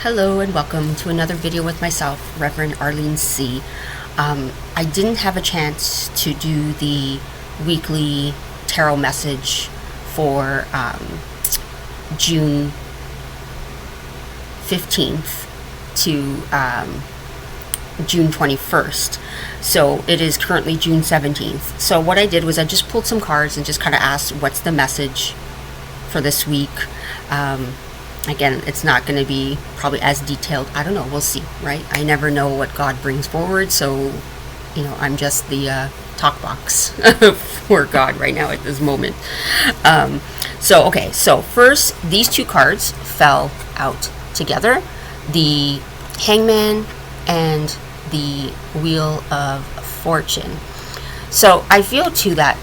Hello and welcome to another video with myself, Rev.ArleneC. I didn't have a chance to do the weekly tarot message for June 15th to June 21st. So it is currently June 17th. So what I did was I just pulled some cards and just kind of asked what's the message for this week. Again, it's not going to be probably as detailed. I don't know. We'll see, right? I never know what God brings forward. So, I'm just the talk box for God right now at this moment. So first, these two cards fell out together. The Hangman and the Wheel of Fortune. So I feel too that,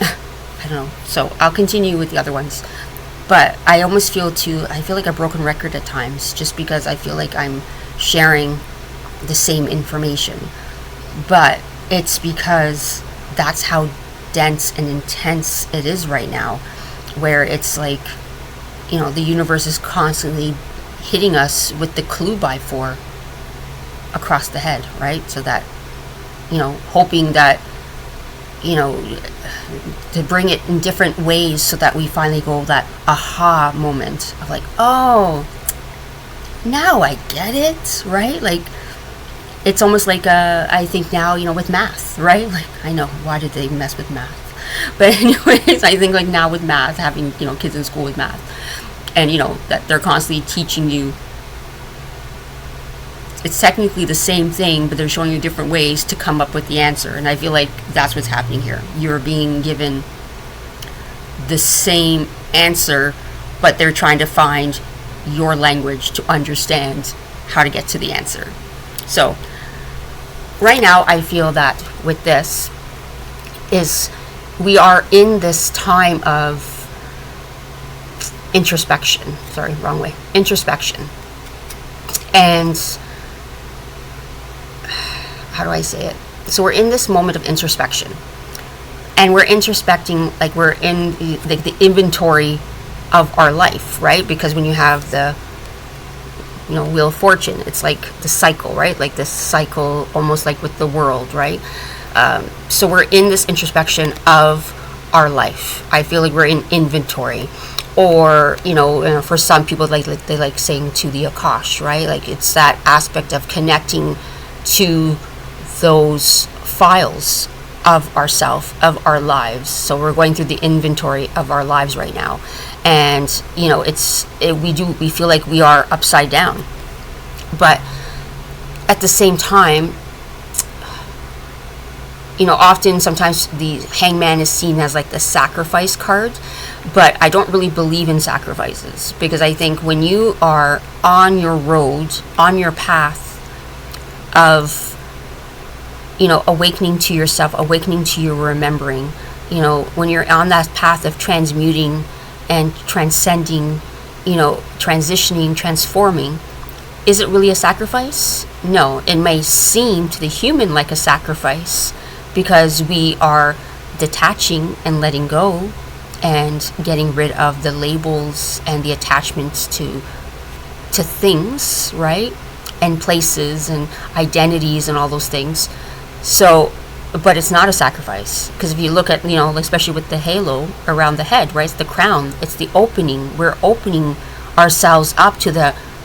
I don't know. So I'll continue with the other ones. But I almost feel like a broken record at times, just because I feel like I'm sharing the same information. But it's because that's how dense and intense it is right now, where it's like, the universe is constantly hitting us with the clue by 4 across the head, right? So that, hoping that, to bring it in different ways so that we finally go that aha moment of like, oh, now I get it, right? Like, it's almost like, I think now, with math, right? Like, I know, why did they mess with math? But anyways, I think like now with math, having, kids in school with math, and, that they're constantly teaching you, it's technically the same thing, but they're showing you different ways to come up with the answer. And I feel like that's what's happening here. You're being given the same answer, but they're trying to find your language to understand how to get to the answer. So right now, I feel that with this is we are in this time of introspection. Sorry, wrong way. Introspection. And how do I say it? So we're in this moment of introspection, and we're introspecting, like we're in the inventory of our life, right? Because when you have the Wheel of Fortune, it's like the cycle, right? Like this cycle, almost like with the world, right? So we're in this introspection of our life. I feel like we're in inventory, or for some people, they like saying to the Akash, right? Like it's that aspect of connecting to those files of ourself, of our lives. So we're going through the inventory of our lives right now, and we feel like we are upside down, but at the same time, often sometimes the Hangman is seen as like the sacrifice card, but I don't really believe in sacrifices, because I think when you are on your road, on your path of awakening to yourself, awakening to your remembering, when you're on that path of transmuting and transcending, transitioning, transforming, is it really a sacrifice? No, it may seem to the human like a sacrifice, because we are detaching and letting go and getting rid of the labels and the attachments to things, right? And places and identities and all those things. So, but it's not a sacrifice, because if you look at, especially with the halo around the head, right? It's the crown. It's the opening. We're opening ourselves up to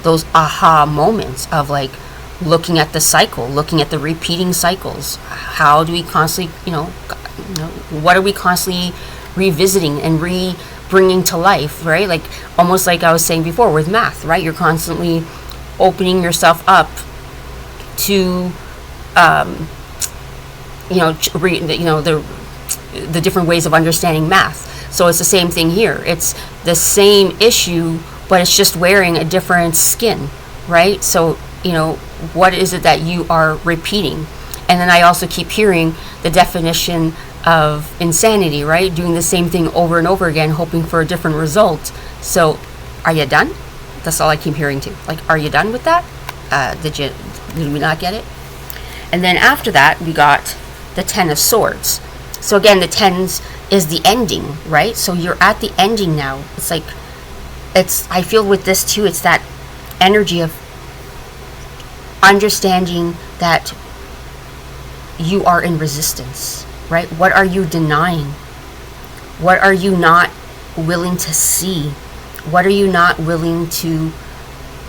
those aha moments of like looking at the cycle, looking at the repeating cycles. How do we constantly, what are we constantly revisiting and bringing to life, right? Like almost like I was saying before with math, right? You're constantly opening yourself up to the different ways of understanding math. So it's the same thing here. It's the same issue, but it's just wearing a different skin, right? So what is it that you are repeating? And then I also keep hearing the definition of insanity, right? Doing the same thing over and over again, hoping for a different result. So are you done? That's all I keep hearing too. Like, are you done with that? Did we not get it? And then after that, we got the 10 of Swords. So again, the 10s is the ending, right? So you're at the ending now. It's like, I feel with this too, it's that energy of understanding that you are in resistance, right? What are you denying? What are you not willing to see? What are you not willing to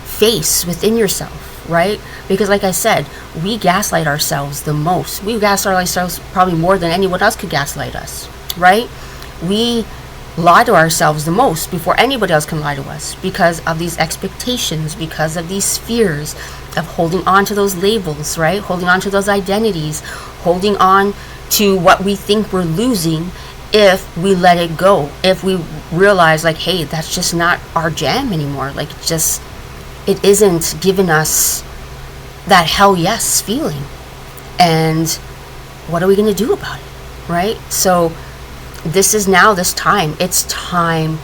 face within yourself, right? Because like I said, we gaslight ourselves the most. We gaslight ourselves probably more than anyone else could gaslight us, right? We lie to ourselves the most before anybody else can lie to us, because of these expectations, because of these fears of holding on to those labels, right? Holding on to those identities, holding on to what we think we're losing if we let it go, if we realize like, hey, that's just not our jam anymore. Like, it isn't giving us that hell yes feeling. And what are we going to do about it, right? So this is now this time. It's time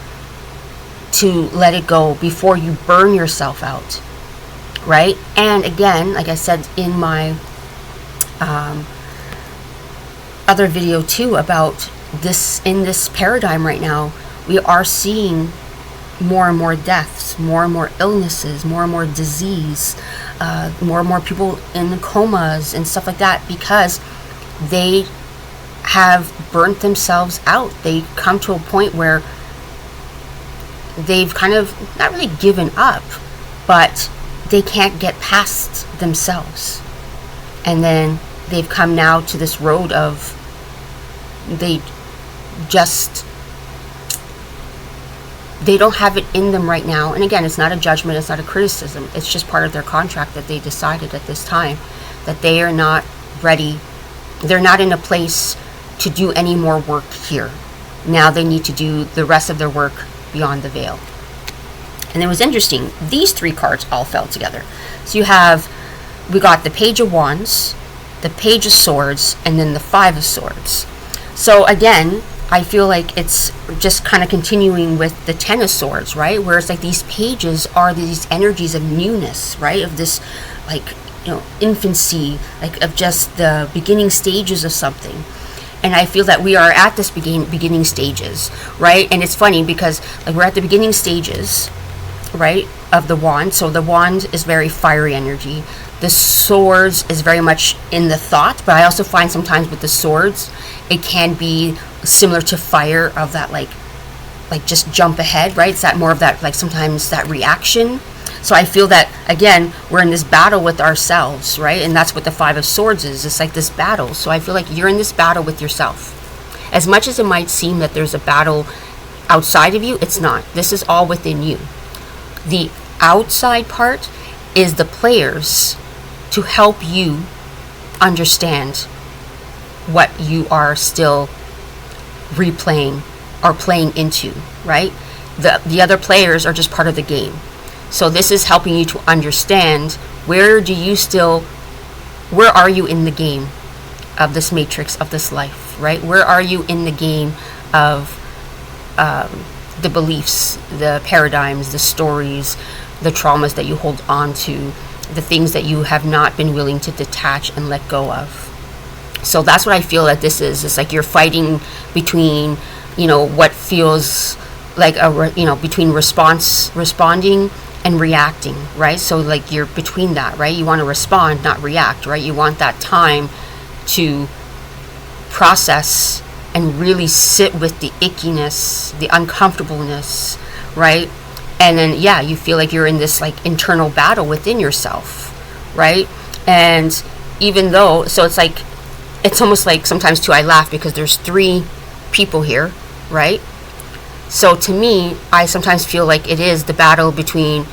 to let it go before you burn yourself out, right? And again, like I said in my other video too, about this, in this paradigm right now, we are seeing more and more deaths, more and more illnesses, more and more disease, more and more people in comas and stuff like that, because they have burnt themselves out. They come to a point where they've kind of not really given up, but they can't get past themselves. And then they've come now to this road of they don't have it in them right now. And again, it's not a judgment, it's not a criticism, it's just part of their contract that they decided at this time that they are not ready, they're not in a place to do any more work here. Now they need to do the rest of their work beyond the veil. And it was interesting, these three cards all fell together. So we got the Page of Wands, the Page of Swords, and then the Five of Swords. So again, I feel like it's just kind of continuing with the Ten of Swords, right? Where it's like these pages are these energies of newness, right? Of this, like, infancy, like of just the beginning stages of something. And I feel that we are at this beginning stages, right? And it's funny because like we're at the beginning stages, right, of the wand. So the wand is very fiery energy. The swords is very much in the thought, but I also find sometimes with the swords, it can be similar to fire, of that like just jump ahead, right? It's that more of that, like sometimes that reaction. So I feel that, again, we're in this battle with ourselves, right? And that's what the Five of Swords is. It's like this battle. So I feel like you're in this battle with yourself. As much as it might seem that there's a battle outside of you, it's not. This is all within you. The outside part is the players to help you understand what you are still replaying or playing into, right? The other players are just part of the game. So this is helping you to understand where are you in the game of this matrix of this life, right? Where are you in the game of the beliefs, the paradigms, the stories, the traumas that you hold on to, the things that you have not been willing to detach and let go of. So that's what I feel that this is. It's like you're fighting between, what feels like between responding and reacting, right? So like you're between that, right? You want to respond, not react, right? You want that time to process and really sit with the ickiness, the uncomfortableness, right? And then, you feel like you're in this like internal battle within yourself, right? And even though, so it's almost like sometimes too, I laugh because there's three people here, right? So to me, I sometimes feel like it is the battle between,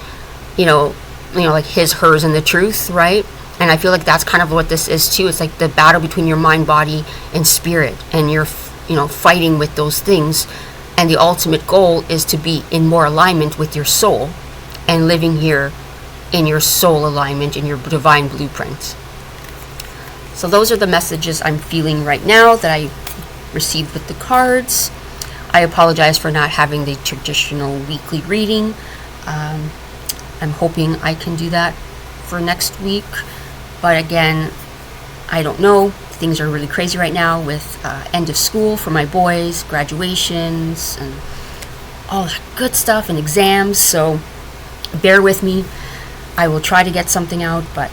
like his, hers, and the truth, right? And I feel like that's kind of what this is too. It's like the battle between your mind, body, and spirit, and you're, fighting with those things. And the ultimate goal is to be in more alignment with your soul and living here in your soul alignment, in your divine blueprint. So those are the messages I'm feeling right now that I received with the cards. I apologize for not having the traditional weekly reading. I'm hoping I can do that for next week. But again, I don't know. Things are really crazy right now with end of school for my boys, graduations, and all that good stuff, and exams. So bear with me. I will try to get something out, but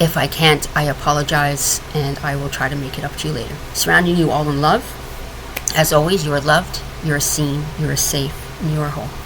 If I can't, I apologize, and I will try to make it up to you later. Surrounding you all in love. As always, you are loved, you are seen, you are safe, and you are whole.